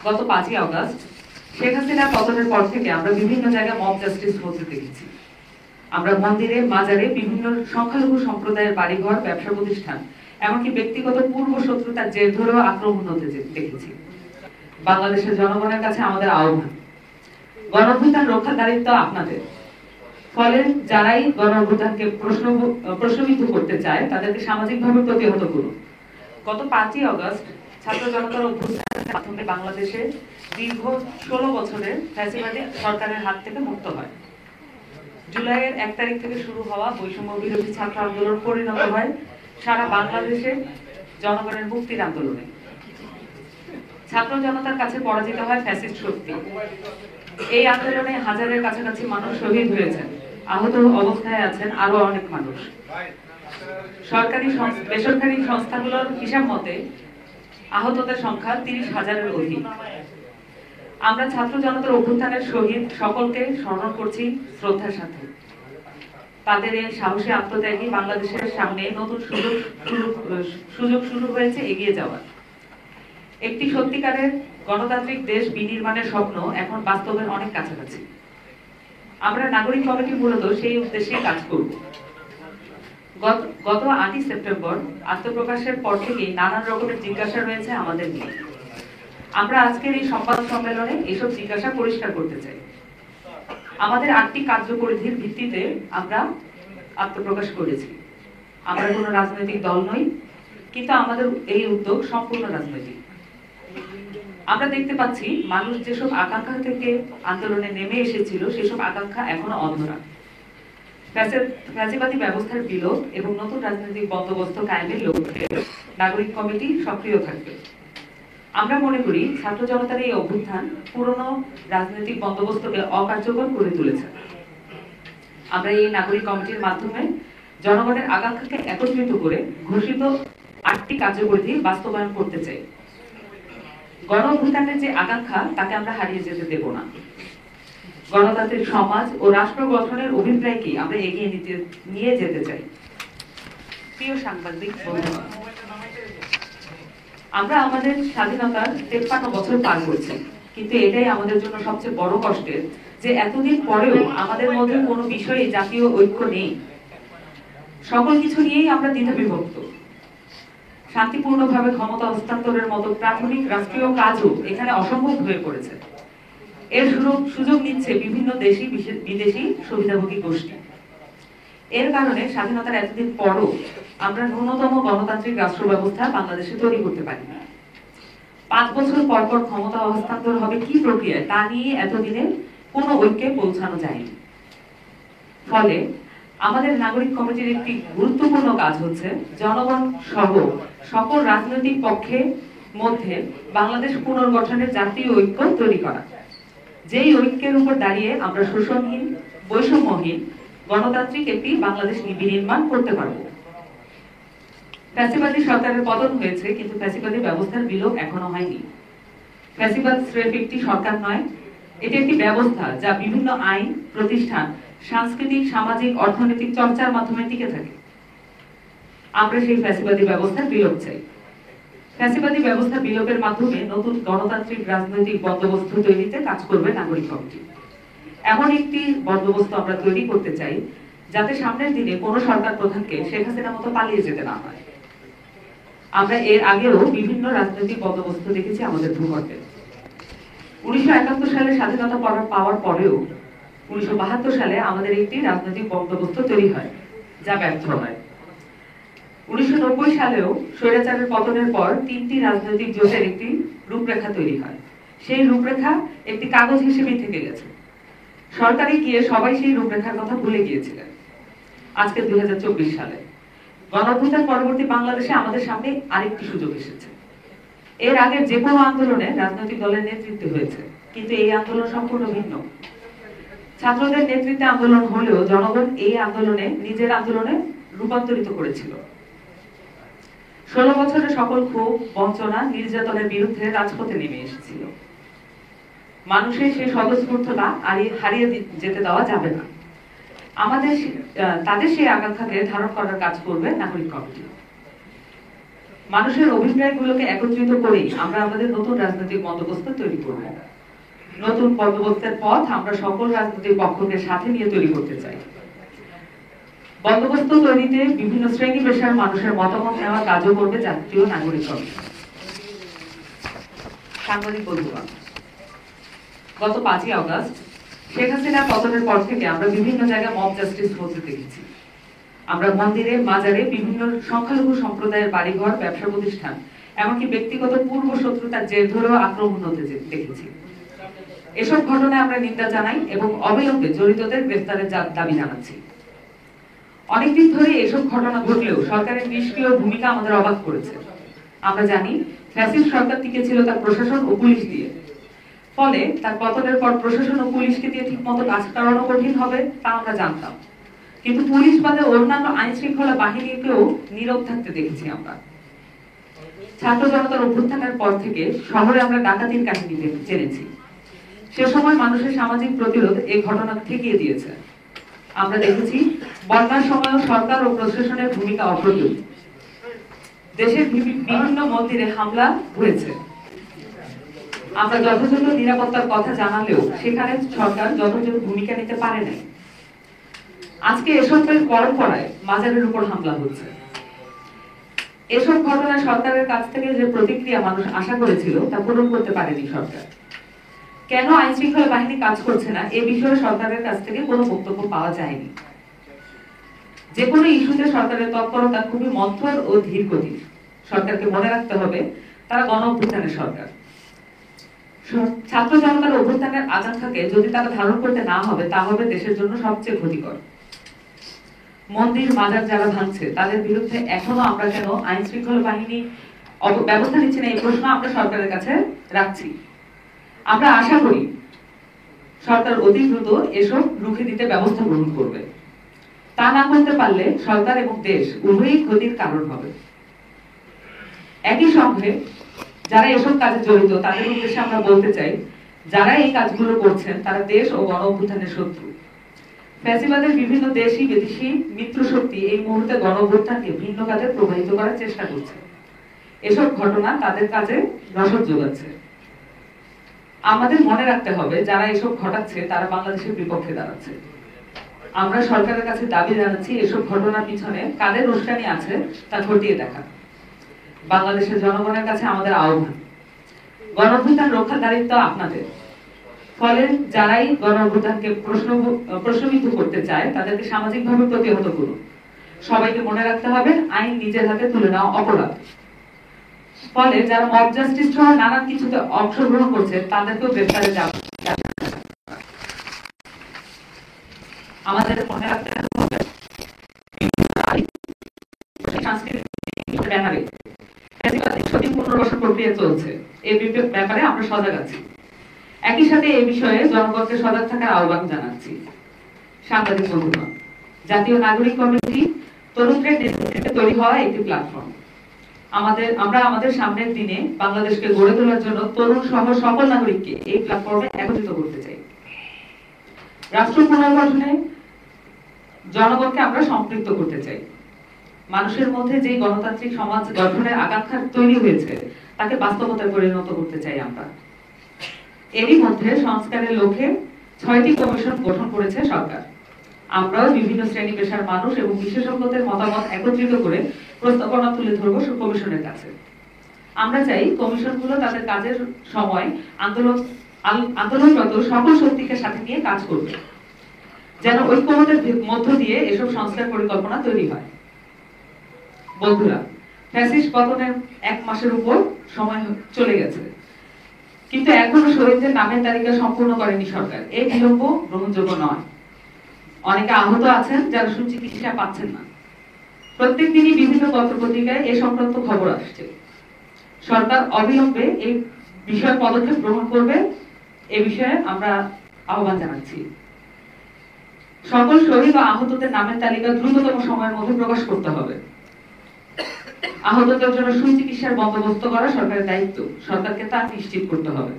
গত 5ই আগস্ট শেখ হাসিনার পতনের পর থেকে আমরা বিভিন্ন জায়গায় মব জাস্টিস হতে দেখেছি। আমরা মন্দিরে, মাজারে, বিভিন্ন সংখ্যালঘু সম্প্রদায়ের বাড়িঘর, ব্যবসা প্রতিষ্ঠান, এমনকি ব্যক্তিগত পূর্ব শত্রুতার জের ধরেও আক্রমণ হতে দেখেছি। বাংলাদেশের জনগণের কাছে আমাদের আহ্বান, গণঅভ্যুত্থান রক্ষার দায়িত্ব আপনাদের। ফলে যারাই গণঅভ্যুত্থানকে প্রশ্নবিদ্ধ করতে চায় তাদেরকে সামাজিকভাবে প্রতিহত করুন। গত 5ই আগস্ট ছাত্র জনতার অভ্যুত্থানের মাধ্যমে বাংলাদেশে দীর্ঘ 16 বছরের ফ্যাসিবাদী সরকারের হাত থেকে মুক্ত হয়। জুলাইয়ের 1 তারিখ থেকে শুরু হওয়া বৈষম্য বিরোধী ছাত্র আন্দোলন পরিণত হয় সারা বাংলাদেশের জনগণের মুক্তির আন্দোলনে। ছাত্র জনতার কাছে পরাজিত হয় ফ্যাসিস্ট শক্তি। এই আন্দোলনে হাজারের কাছাকাছি মানুষ শহীদ হয়েছেন, আহত অবস্থায় আছেন আরো অনেক মানুষ। সরকারি বেসরকারি সংস্থাগুলোর হিসাব মতে আহতদের সংখ্যা 30,000-এর অধিক। আমরা ছাত্র জনতার অভ্যুত্থানের শহীদ সকলকে স্মরণ করছি শ্রদ্ধার সাথে। তাদের এই সাহসী আত্মত্যাগী বাংলাদেশের সামনে নতুন সুযোগ শুরু হয়েছে এগিয়ে যাওয়ার। একটি সত্যিকারের গণতান্ত্রিক দেশ বিনির্মাণের স্বপ্ন এখন বাস্তবের অনেক কাছাকাছি। আমরা নাগরিক কমিটি মূলত সেই উদ্দেশ্যে কাজ করব। গত 8ই সেপ্টেম্বর আত্মপ্রকাশের পর থেকেই নানান রকমের জিজ্ঞাসা রয়েছে আমাদের নিয়ে। আমরা আজকের এই সংবাদ সম্মেলনে এসব জিজ্ঞাসা পরিষ্কার করতে চাই। আমাদের 8টি কার্যপরিধির ভিত্তিতে আমরা আত্মপ্রকাশ করেছি। আমরা কোনো রাজনৈতিক দল নই, কিন্তু আমাদের এই উদ্যোগ সম্পূর্ণ রাজনৈতিক। আমরা দেখতে পাচ্ছি মানুষ যেসব আকাঙ্ক্ষা থেকে আন্দোলনে নেমে এসেছিল সেসব আকাঙ্ক্ষা এখনো অধরা। ফ্যাসিবাদী ব্যবস্থার বিলোপ এবং নতুন রাজনৈতিক বন্দোবস্ত কায়েমের লক্ষ্যে নাগরিক কমিটি সক্রিয় থাকবে। আমরা মনে করি ছাত্র জনতার এই অভ্যুত্থান পুরনো রাজনৈতিক বন্দোবস্তকে অকার্যকর করে তুলেছে। আমরা এই নাগরিক কমিটির মাধ্যমে জনগণের আকাঙ্ক্ষাকে একত্রিত করে ঘোষিত 8টি কার্যপরিধি বাস্তবায়ন করতে চাই। গণ অভ্যুত্থানের যে আকাঙ্ক্ষা তাকে আমরা হারিয়ে যেতে দেব না। গণতান্ত্রিক সমাজ ও রাষ্ট্র গঠনের অভিপ্রায়কে আমরা এগিয়ে নিয়ে যেতে চাই। প্রিয় সাংবাদিক বন্ধুরা, আমরা আমাদের স্বাধীনতার 53 বছর পার করছি, কিন্তু এটাই আমাদের জন্য সবচেয়ে বড় কষ্টের যে এতদিন পরেও আমাদের মধ্যে কোনো বিষয়ে জাতীয় ঐক্য নেই। সকল কিছু নিয়েই আমরা দ্বিধাবিভক্ত। শান্তিপূর্ণভাবে ক্ষমতা হস্তান্তরের মতো প্রাথমিক রাষ্ট্রীয় কাজও এখানে অসম্ভব হয়ে পড়েছে। এর সুযোগ নিচ্ছে বিভিন্ন দেশি বিদেশি সুবিধাভোগী গোষ্ঠী। এর কারণে স্বাধীনতার এতদিন পরও আমরা ন্যূনতম গণতান্ত্রিক রাষ্ট্র ব্যবস্থা বাংলাদেশে তৈরি করতে পারি না। 5 বছর পর পর ক্ষমতা হস্তান্তর হবে কি প্রক্রিয়ায় তা নিয়ে এতদিনে কোনো ঐক্যে পৌঁছানো যায়নি। ফলে আমাদের নাগরিক কমিটির একটি গুরুত্বপূর্ণ কাজ হচ্ছে জনগণ সহ সকল রাজনৈতিক পক্ষের মধ্যে বাংলাদেশ পুনর্গঠনের জাতীয় ঐক্য তৈরি করা। যেই ঐক্যের উপর দাঁড়িয়ে আমরা শোষণহীন, বৈষম্যহীন গণতান্ত্রিক একটি বাংলাদেশ বিনির্মাণ করতে পারব। ফ্যাসিবাদী সরকারের পতন হয়েছে, কিন্তু ফ্যাসিবাদী ব্যবস্থার বিলোপ এখনো হয়নি। ফ্যাসিবাদ স্রেফ একটি সরকার নয়, এটি একটি ব্যবস্থা যা বিভিন্ন আইন, প্রতিষ্ঠান, সাংস্কৃতিক, সামাজিক, অর্থনৈতিক চর্চার মাধ্যমে টিকে থাকে। আমরা সেই ফ্যাসিবাদী ব্যবস্থার বিলোপ চাই। ফ্যাসিবাদী ব্যবস্থা বিলোপের মাধ্যমে নতুন গণতান্ত্রিক রাজনৈতিক বন্দোবস্ত তৈরিতে কাজ করবে নাগরিক কমিটি। এমন একটি বন্দোবস্ত আমরা তৈরি করতে চাই যাতে সামনের দিনে কোনো সরকার প্রধানকে শেখ হাসিনার মতো পালিয়ে যেতে না হয়। আমরা এর আগেও বিভিন্ন রাজনৈতিক বন্দোবস্ত দেখেছি আমাদের ভূখণ্ডে। 1971 সালে স্বাধীনতা পাওয়ার পরেও 1972 সালে আমাদের একটি রাজনৈতিক বন্দোবস্ত তৈরি হয় যা ব্যর্থ হয়। 1990 সালেও স্বৈরাচারের পতনের পর 3টি রাজনৈতিক জোটের একটি রূপরেখা তৈরি হয়। সেই রূপরেখা একটি কাগজ হিসেবেই থেকে গেছে। সরকারে গিয়ে সবাই সেই রূপরেখার কথা ভুলে গিয়েছিলেন। আজকে 2024 সালে গণঅভ্যুত্থান পরবর্তী বাংলাদেশে আমাদের সামনে আরেকটি সুযোগ এসেছে। এর আগে যে কোনো আন্দোলনে রাজনৈতিক দলের নেতৃত্বে হয়েছে, কিন্তু এই আন্দোলন সম্পূর্ণ ভিন্ন। ছাত্রদের নেতৃত্বে আন্দোলন হলেও জনগণ এই আন্দোলনে নিজের আন্দোলনে রূপান্তরিত করেছিল। 16 বছরের সকল ক্ষোভ, বঞ্চনা, নির্যাতনের বিরুদ্ধে রাজপথে নেমে এসেছিল। মানুষের সেই স্বতঃস্ফূর্ততা হারিয়ে যেতে দেওয়া যাবে না। তাদের সেই আকাঙ্ক্ষাকে ধারণ করার কাজ করবে নাগরিক কমিটি। মানুষের অভিপ্রায়গুলোকে একত্রিত করেই আমরা আমাদের নতুন রাজনৈতিক বন্দোবস্ত তৈরি করব। নতুন বন্দোবস্তের পথ আমরা সকল রাজনৈতিক পক্ষকে সাথে নিয়ে তৈরি করতে চাই। বন্দোবস্ত তৈরিতে বিভিন্ন শ্রেণী পেশার মানুষের মতামত নেওয়ার কাজও করবে জাতীয় নাগরিক কমিশন। সাংবাদিক বন্ধুগণ, গত 5ই আগস্ট শেখ হাসিনা পতনের পর থেকে আমরা বিভিন্ন জায়গায় মব জাস্টিস হতে দেখেছি। আমরা মন্দিরে, মাজারে, বিভিন্ন সংখ্যালঘু সম্প্রদায়ের বাড়িঘর, ব্যবসা প্রতিষ্ঠান, এমনকি ব্যক্তিগত পূর্ব শত্রুতার জের ধরেও আক্রমণ হতে দেখেছি। এসব ঘটনায় আমরা নিন্দা জানাই এবং অবিলম্বে জড়িতদের গ্রেফতারের দাবি জানাচ্ছি। অনেকদিন ধরে এসব ঘটনা ঘটলেও সরকারের নিষ্ক্রিয় ভূমিকা আমাদের অবাক করেছে। আমরা জানি ফ্যাসিস্ট সরকার টিকেছিল তার প্রশাসন ও পুলিশ দিয়ে, ফলে তার পতনের পর প্রশাসন ও পুলিশকে দিয়ে ঠিকমতো কাজ করানো কঠিন হবে তা আমরা জানতাম, কিন্তু পুলিশ বাদে অন্যান্য আইন শৃঙ্খলা বাহিনীকেও নীরব থাকতে দেখেছি আমরা। ছাত্র জনতার অভ্যুত্থানের পর থেকে শহরে আমরা ডাকাতির কাহিনী জেনেছি। সে সময় মানুষের সামাজিক প্রতিরোধ এই ঘটনা ঠেকিয়ে দিয়েছে। আমরা দেখেছি বন্যার সময়ও সরকার ও প্রশাসনের ভূমিকা অপ্রতুল। দেশের বিভিন্ন মন্দিরে হামলা হয়েছে। আমরা যথাযথ নিরাপত্তার কথা জানালেও সেখানে সরকার যথাযথ ভূমিকা নিতে পারে নাই। আজকে এসবের পরম্পরায় মাজারের উপর হামলা হচ্ছে। এসব ঘটনায় সরকারের কাছ থেকে যে প্রতিক্রিয়া মানুষ আশা করেছিল তা পূরণ করতে পারেনি সরকার। কেন আইন শৃঙ্খলা বাহিনী কাজ করছে না এ বিষয়ে সরকারের কাছ থেকে কোনো বক্তব্য পাওয়া যায়নি। যে কোনো ইস্যুতে সরকারের তৎপরতা খুবই মন্থর ও ধীর গতির। সরকারকে মনে রাখতে হবে তারা গণ অভ্যুত্থানের সরকার। ছাত্র জনতার অভ্যুত্থানের আকাঙ্ক্ষাকে যদি তারা ধারণ করতে না হবে তা হবে দেশের জন্য সবচেয়ে ক্ষতিকর। মন্দির, মাজার যারা ভাঙছে তাদের বিরুদ্ধে এখনো আমরা কেন আইন শৃঙ্খলা বাহিনী ব্যবস্থা নিচ্ছে না এই প্রশ্ন আমরা সরকারের কাছে রাখছি। আমরা আশা করি সরকার অতি দ্রুত এসব রুখে দিতে ব্যবস্থা গ্রহণ করবে। তা না করতে পারলে সরকার এবং দেশ উভয়ই ক্ষতির কারণ হবে। একই সঙ্গে যারা এসব কাজে জড়িত তাদের উদ্দেশ্যে আমরা বলতে চাই, যারা এই কাজগুলো করছেন তারা দেশ ও গণ অভ্যুত্থানের শত্রু। ফ্যাসিবাদের বিভিন্ন দেশি বিদেশি মিত্র শক্তি এই মুহূর্তে গণ অভ্যুত্থানকে ভিন্ন কাজে প্রবাহিত করার চেষ্টা করছে। এসব ঘটনা তাদের কাজে রসদ যোগাচ্ছে। আমাদের মনে রাখতে হবে যারা এসব ঘটাচ্ছে তারা বাংলাদেশের বিপক্ষে দাঁড়াচ্ছে। আমরা সরকারের কাছে দাবি জানাচ্ছি এসব ঘটনার পিছনে কাদের উস্কানি আছে তা খতিয়ে দেখা। বাংলাদেশের জনগণের কাছে আমাদের আহ্বান, গণ অভ্যুত্থান রক্ষার দায়িত্ব আপনাদের। ফলে যারাই গণ অভ্যুত্থানকে প্রশ্নবিদ্ধ করতে চায় তাদেরকে সামাজিকভাবে প্রতিহত করুন। সবাইকে মনে রাখতে হবে আইন নিজের হাতে তুলে নেওয়া অপরাধ। ফলে যারা মব জাস্টিস সহ নানান কিছুতে অংশগ্রহণ করছে তাদেরকেও গ্রেফতারে যাবে। আমাদের মনে রাখতে হবে সাংস্কৃতিক ব্যানারে 15 বছর প্রক্রিয়া চলছে, এই ব্যাপারে আমরা সজাগ আছি। একই সাথে এই বিষয়ে জনগণকে সজাগ থাকার আহ্বান জানাচ্ছি। সাংবাদিক বন্ধুগণ, জাতীয় নাগরিক কমিটি তরুণদের নেতৃত্বে তৈরি হওয়া একটি প্ল্যাটফর্ম। আমরা আমাদের সামনের দিনে বাংলাদেশকে গড়ে তোলার জন্য তরুণ সহ সকল নাগরিককে এই প্ল্যাটফর্মে একত্রিত করতে চাই। রাষ্ট্র পুনর্গঠনে জনগণকে আমরা সম্পৃক্ত করতে চাই। মানুষের মধ্যে যে গণতান্ত্রিক সমাজ গঠনের আকাঙ্ক্ষা তৈরি হয়েছে তাকে বাস্তবতায় পরিণত করতে চাই আমরা। এরই মধ্যে সংস্কারের লক্ষ্যে 6টি কমিশন গঠন করেছে সরকার। আমরাও বিভিন্ন শ্রেণী পেশার মানুষ এবং বিশেষজ্ঞদের মতামত একত্রিত করে প্রস্তাবনা তুলে ধরবো কমিশনের কাছে। আমরা চাই কমিশনগুলো তাদের কাজের সময় আন্দোলনরত সকল শক্তিকে সাথে নিয়ে কাজ করবে, যেন ঐক্যমতের মধ্য দিয়ে এসব সংস্কার পরিকল্পনা তৈরি হয়। বন্ধুরা, ফ্যাসিস্ট পতনের 1 মাসের উপর সময় চলে গেছে, কিন্তু এখনো শহীদদের নামের তালিকা সম্পূর্ণ করেনি সরকার। এই বিলম্ব গ্রহণযোগ্য নয়। অনেকে আহত আছেন যারা সুচিকিৎসা পাচ্ছেন না। প্রত্যেক দিনই বিভিন্ন পত্রপত্রিকায় এ সংক্রান্ত খবর আসছে। সরকার অবিলম্বে এই বিষয়ে পদক্ষেপ গ্রহণ করবে, এ বিষয়ে আমরা আহ্বান জানাচ্ছি। সকল শহীদ ও আহতদের নামের তালিকা দ্রুততম সময়ের মধ্যে প্রকাশ করতে হবে। আহতদের জন্য সুচিকিৎসার বন্দোবস্ত করা সরকারের দায়িত্ব, সরকারকে তা নিশ্চিত করতে হবে।